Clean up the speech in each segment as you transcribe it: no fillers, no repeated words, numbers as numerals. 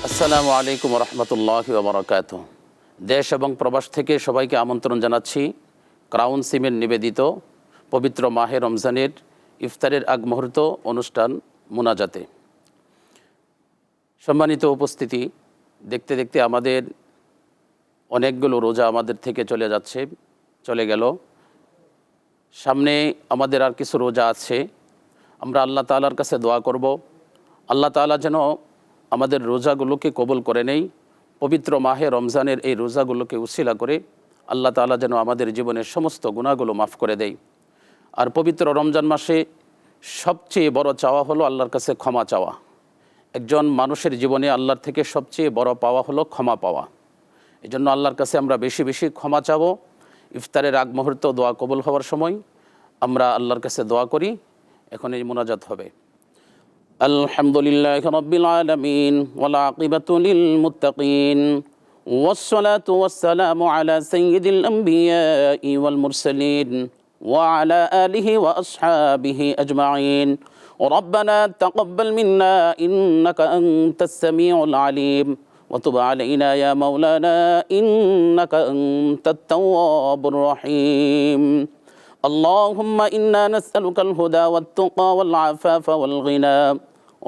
আসসালামু আলাইকুম রহমতুল্লাহি ওয়া বারাকাতুহু। দেশ এবং প্রবাস থেকে সবাইকে আমন্ত্রণ জানাচ্ছি ক্রাউন সিমের নিবেদিত পবিত্র মাহে রমজানের ইফতারের আগ মুহূর্ত অনুষ্ঠান মুনাজাতে। সম্মানিত উপস্থিতি, দেখতে দেখতে আমাদের অনেকগুলো রোজা আমাদের থেকে চলে গেল। সামনে আমাদের আর কিছু রোজা আছে। আমরা আল্লাহ তাআলার কাছে দোয়া করব, আল্লাহ তাআলা যেন আমাদের রোজাগুলোকে কবুল করে নেই। পবিত্র মাহে রমজানের এই রোজাগুলোকে উসিলা করে আল্লাহ তাআলা যেন আমাদের জীবনের সমস্ত গুনাহগুলো মাফ করে দেয়। আর পবিত্র রমজান মাসে সবচেয়ে বড় চাওয়া হলো আল্লাহর কাছে ক্ষমা চাওয়া। একজন মানুষের জীবনে আল্লাহর থেকে সবচেয়ে বড় পাওয়া হলো ক্ষমা পাওয়া। এই জন্য আল্লাহর কাছে আমরা বেশি বেশি ক্ষমা চাবো। ইফতারের আগ মুহূর্ত দোয়া কবুল হওয়ার সময় আমরা আল্লাহর কাছে দোয়া করি। এখন এই মোনাজাত হবে। আলহামদুলিল্লাহি রাব্বিল আলামিন ওয়াল আকিবাতু লিল মুত্তাকিন ওয়াসসালাতু ওয়াসসালামু আলা সাইয়্যিদিল আমবিয়াই ওয়াল মুরসালিন ওয়া আলা আলিহি ওয়া আসহাবিহি আজমাইন। ربنا تقبل منا إنك أنت السميع العليم وتب علينا يا مولانا إنك أنت التواب الرحيم. اللهم إنا نسألك الهدى والتقى والعفاف والغنى.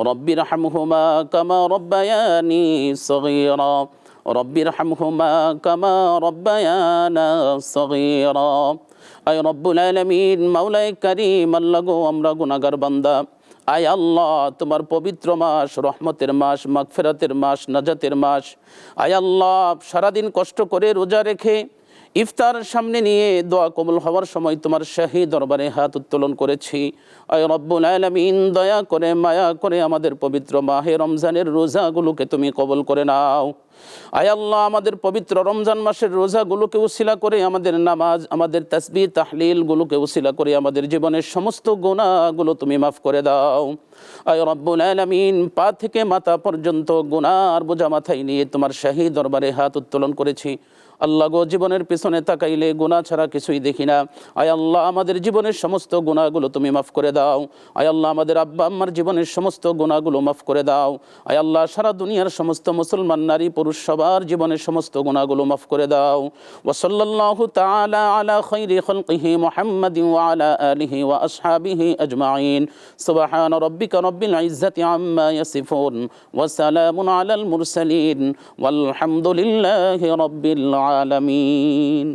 رب ارحمهما كما ربياني صغيرا. رب ارحمهما كما ربيانا صغيرا. أي رب العالمين مولاي كريم আল্লাহ গো, আমরা গুনাহগার বান্দা। আয় আল্লাহ, তোমার পবিত্র মাস, রহমতের মাস, মাগফিরাতের মাস, নাজাতের মাস। আয় আল্লাহ, সারাদিন কষ্ট করে রোজা রেখে ইফতার সামনে নিয়ে দোয়া কবুল হওয়ার সময় তোমার শাহী দরবারে হাত উত্তোলন করেছি। আয় রব্বুল আলামিন, দয়া করে মায়া করে আমাদের পবিত্র মাহে রমজানের রোজাগুলোকে তুমি কবুল করে নাও। আয় আল্লাহ, আমাদের পবিত্র রমজান মাসের রোজাগুলোকে উসিলা করে আমাদের নামাজ, আমাদের তাসবিহ তাহলিলগুলোকে উসিলা করে আমাদের জীবনের সমস্ত গুনাহগুলো তুমি মাফ করে দাও। আয় রব্বুল আলামিন, পা থেকে মাথা পর্যন্ত গুনাহর বোঝা মাথায় নিয়ে তোমার শাহী দরবারে হাত উত্তোলন করেছি। আল্লাহ গো, জীবনের পিছনে তাকাইলে গুনাহ ছাড়া কিছুই দেখি না। আয় আল্লাহ, আমাদের জীবনের সমস্ত গুনাহগুলো তুমি মাফ করে দাও। আয় আল্লাহ, আমাদের আব্বা আম্মার জীবনের সমস্ত গুনাহগুলো মাফ করে দাও। আয় আল্লাহ, সারা দুনিয়ার সমস্ত মুসলমান নারী পুরুষ সবার জীবনের সমস্ত গুনাহগুলো মাফ করে দাও। ওয়া সাল্লাল্লাহু তাআলা আলা খাইরি খালকিহি মুহাম্মাদিন ওয়া আলা আলিহি ওয়া আসহাবিহি আজমাইন। সুবহান রাব্বিকা রাব্বিল ইজ্জাতি আম্মা ইয়াসিফুন ওয়া সালামুন আলাল মুরসালিন ওয়াল হামদুলিল্লাহি রাব্বিল আলামিন।